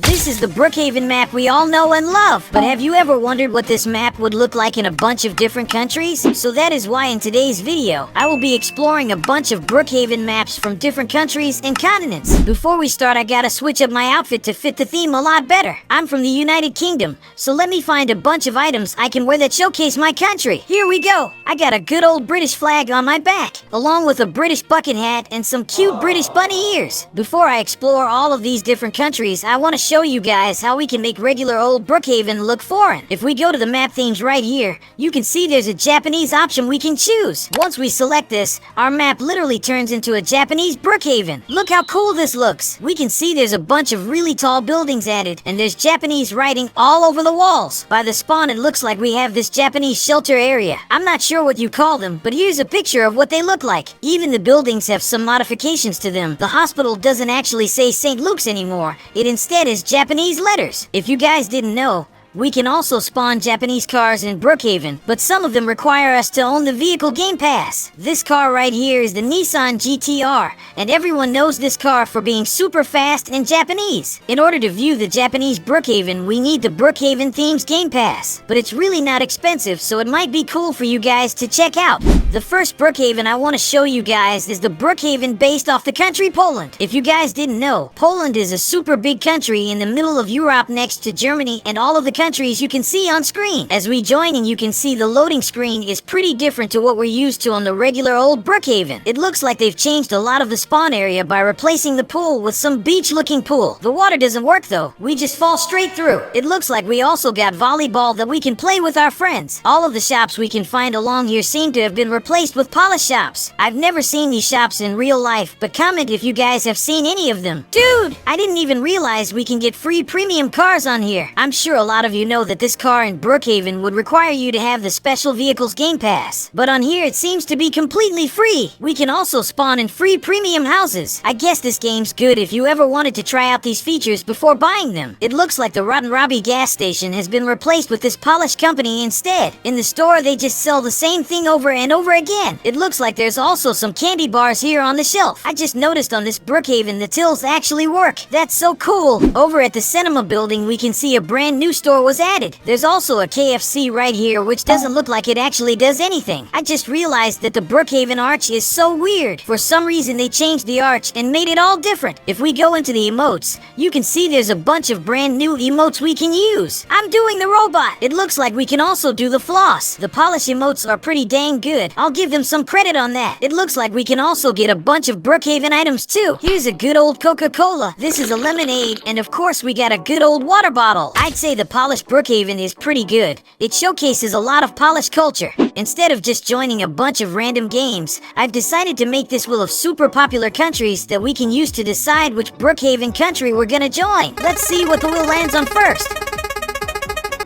This is the Brookhaven map we all know and love. But have you ever wondered what this map would look like in a bunch of different countries? So that is why in today's video, I will be exploring a bunch of Brookhaven maps from different countries and continents. Before we start, I gotta switch up my outfit to fit the theme a lot better. I'm from the United Kingdom, so let me find a bunch of items I can wear that showcase my country. Here we go. I got a good old British flag on my back, along with a British bucket hat and some cute British bunny ears. Before I explore all of these different countries, I want to show you guys how we can make regular old Brookhaven look foreign. If we go to the map themes right here, you can see there's a Japanese option we can choose. Once we select this, our map literally turns into a Japanese Brookhaven. Look how cool this looks. We can see there's a bunch of really tall buildings added, and there's Japanese writing all over the walls. By the spawn, it looks like we have this Japanese shelter area. I'm not sure what you call them, but here's a picture of what they look like. Even the buildings have some modifications to them. The hospital doesn't actually say St. Luke's anymore. It instead is Japanese letters. If you guys didn't know, we can also spawn Japanese cars in Brookhaven, but some of them require us to own the vehicle game pass. This car right here is the Nissan GT-R, and everyone knows this car for being super fast and Japanese. In order to view the Japanese Brookhaven, we need the Brookhaven Themes game pass, but it's really not expensive, so it might be cool for you guys to check out. The first Brookhaven I want to show you guys is the Brookhaven based off the country Poland. If you guys didn't know, Poland is a super big country in the middle of Europe next to Germany and all of the countries you can see on screen. As we join in, you can see the loading screen is pretty different to what we're used to on the regular old Brookhaven. It looks like they've changed a lot of the spawn area by replacing the pool with some beach-looking pool. The water doesn't work though, we just fall straight through. It looks like we also got volleyball that we can play with our friends. All of the shops we can find along here seem to have been replaced with polish shops. I've never seen these shops in real life, but comment if you guys have seen any of them. Dude, I didn't even realize we can get free premium cars on here. I'm sure a lot of you know that this car in Brookhaven would require you to have the special vehicles game pass, but on here it seems to be completely free. We can also spawn in free premium houses. I guess this game's good if you ever wanted to try out these features before buying them. It looks like the Rotten Robbie gas station has been replaced with this polish company instead. In the store they just sell the same thing over and over again. It looks like there's also some candy bars here on the shelf. I just noticed on this Brookhaven the tills actually work. That's so cool. Over at the cinema building we can see a brand new store was added. There's also a KFC right here which doesn't look like it actually does anything. I just realized that the Brookhaven arch is so weird. For some reason they changed the arch and made it all different. If we go into the emotes, you can see there's a bunch of brand new emotes we can use. I'm doing the robot. It looks like we can also do the floss. The polish emotes are pretty dang good. I'll give them some credit on that. It looks like we can also get a bunch of Brookhaven items too. Here's a good old Coca-Cola. This is a lemonade, and of course we got a good old water bottle. I'd say the polished Brookhaven is pretty good. It showcases a lot of polished culture. Instead of just joining a bunch of random games, I've decided to make this wheel of super popular countries that we can use to decide which Brookhaven country we're gonna join. Let's see what the wheel lands on first.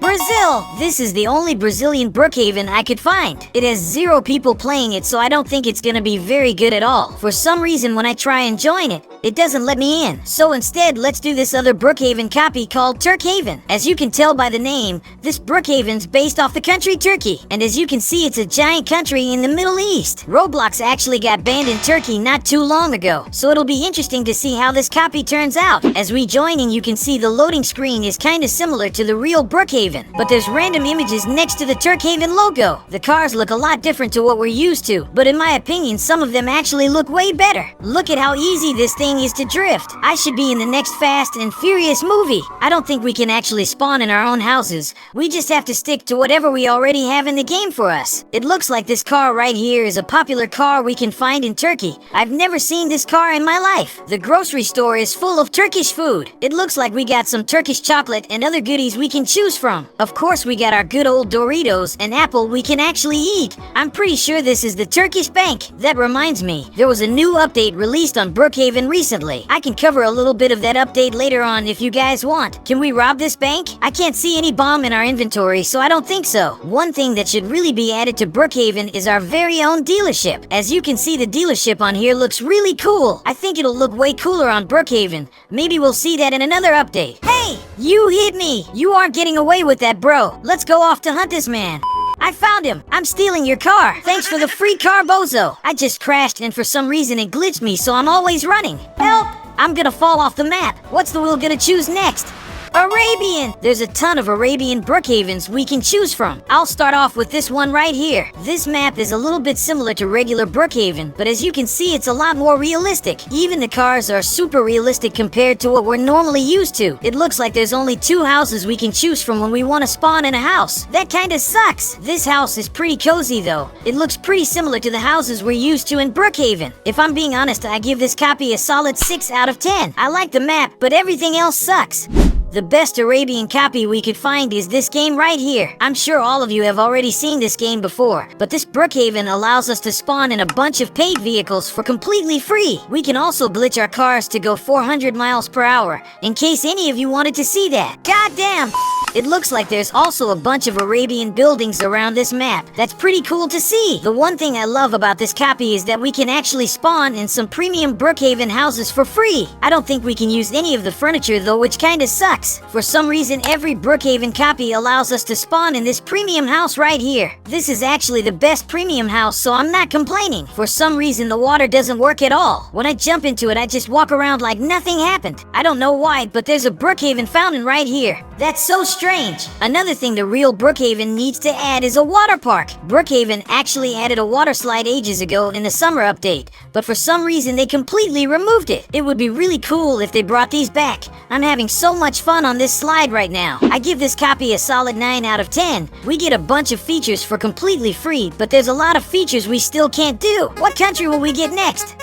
Brazil! This is the only Brazilian Brookhaven I could find. It has 0 people playing it, so I don't think it's gonna be very good at all. For some reason when I try and join it, it doesn't let me in. So instead, let's do this other Brookhaven copy called Turkhaven. As you can tell by the name, this Brookhaven's based off the country Turkey. And as you can see, it's a giant country in the Middle East. Roblox actually got banned in Turkey not too long ago, so it'll be interesting to see how this copy turns out. As we join in, you can see the loading screen is kinda similar to the real Brookhaven, but there's random images next to the Turkhaven logo. The cars look a lot different to what we're used to, but in my opinion, some of them actually look way better. Look at how easy this thing is to drift. I should be in the next Fast and Furious movie. I don't think we can actually spawn in our own houses. We just have to stick to whatever we already have in the game for us. It looks like this car right here is a popular car we can find in Turkey. I've never seen this car in my life. The grocery store is full of Turkish food. It looks like we got some Turkish chocolate and other goodies we can choose from. Of course we got our good old Doritos and apple we can actually eat. I'm pretty sure this is the Turkish bank. That reminds me, there was a new update released on Brookhaven recently. I can cover a little bit of that update later on if you guys want. Can we rob this bank? I can't see any bomb in our inventory, so I don't think so. One thing that should really be added to Brookhaven is our very own dealership. As you can see, the dealership on here looks really cool. I think it'll look way cooler on Brookhaven. Maybe we'll see that in another update. Hey, you hit me! You aren't getting away with that, bro. Let's go off to hunt this man. I found him! I'm stealing your car! Thanks for the free car, bozo! I just crashed and for some reason it glitched me, so I'm always running. Help! I'm gonna fall off the map. What's the wheel gonna choose next? Arabian! There's a ton of Arabian Brookhavens we can choose from. I'll start off with this one right here. This map is a little bit similar to regular Brookhaven, but as you can see, it's a lot more realistic. Even the cars are super realistic compared to what we're normally used to. It looks like there's only 2 houses we can choose from when we want to spawn in a house. That kinda sucks. This house is pretty cozy though. It looks pretty similar to the houses we're used to in Brookhaven. If I'm being honest, I give this copy a solid 6 out of 10. I like the map, but everything else sucks. The best Arabian copy we could find is this game right here. I'm sure all of you have already seen this game before, but this Brookhaven allows us to spawn in a bunch of paid vehicles for completely free. We can also glitch our cars to go 400 miles per hour, in case any of you wanted to see that. Goddamn! It looks like there's also a bunch of Arabian buildings around this map. That's pretty cool to see. The one thing I love about this copy is that we can actually spawn in some premium Brookhaven houses for free. I don't think we can use any of the furniture though, which kinda sucks. For some reason, every Brookhaven copy allows us to spawn in this premium house right here. This is actually the best premium house, so I'm not complaining. For some reason, the water doesn't work at all. When I jump into it, I just walk around like nothing happened. I don't know why, but there's a Brookhaven fountain right here. That's so strange. Another thing the real Brookhaven needs to add is a water park. Brookhaven actually added a water slide ages ago in the summer update, but for some reason they completely removed it. It would be really cool if they brought these back. I'm having so much fun on this slide right now. I give this copy a solid 9 out of 10. We get a bunch of features for completely free, but there's a lot of features we still can't do. What country will we get next?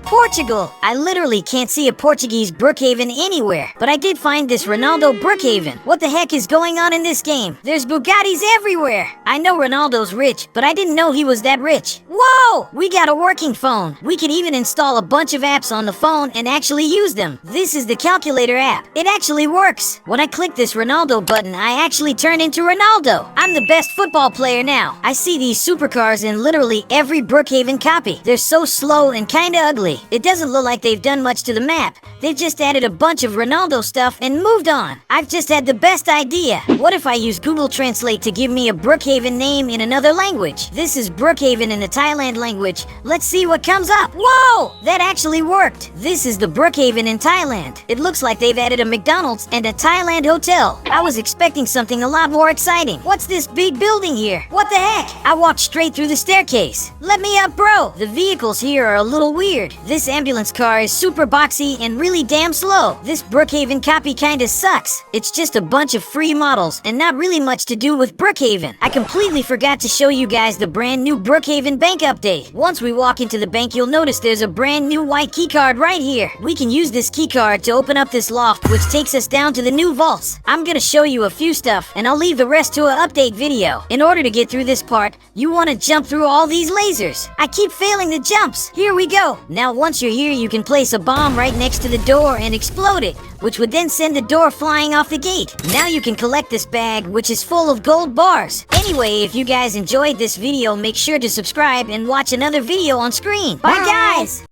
Portugal! I literally can't see a Portuguese Brookhaven anywhere, but I did find this Ronaldo Brookhaven. What the heck is going on in this game? There's Bugattis everywhere! I know Ronaldo's rich, but I didn't know he was that rich. Whoa! We got a working phone. We can even install a bunch of apps on the phone and actually use them. This is the calculator app. It actually works. When I click this Ronaldo button, I actually turn into Ronaldo. I'm the best football player now. I see these supercars in literally every Brookhaven copy. They're so slow and kinda ugly. It doesn't look like they've done much to the map. They've just added a bunch of Ronaldo stuff and moved on. I've just had the best idea. What if I use Google Translate to give me a Brookhaven name in another language? This is Brookhaven in the Thailand language. Let's see what comes up. Whoa! That actually worked. This is the Brookhaven in Thailand. It looks like they've added a McDonald's and a Thailand hotel. I was expecting something a lot more exciting. What's this big building here? What the heck? I walked straight through the staircase. Let me up, bro. The vehicles here are a little weird. This ambulance car is super boxy and really damn slow. This Brookhaven copy kinda sucks. It's just a bunch of free models and not really much to do with Brookhaven. I completely forgot to show you guys the brand new Brookhaven bank update. Once we walk into the bank, you'll notice there's a brand new white keycard right here. We can use this keycard to open up this loft, which takes us down to the new vaults. I'm gonna show you a few stuff and I'll leave the rest to an update video. In order to get through this part, you want to jump through all these lasers. I keep failing the jumps. Here we go. Now once you're here, you can place a bomb right next to the door and explode it, which would then send the door flying off the gate. Now you can collect this bag, which is full of gold bars. Anyway, if you guys enjoyed this video, make sure to subscribe and watch another video on screen. Bye guys!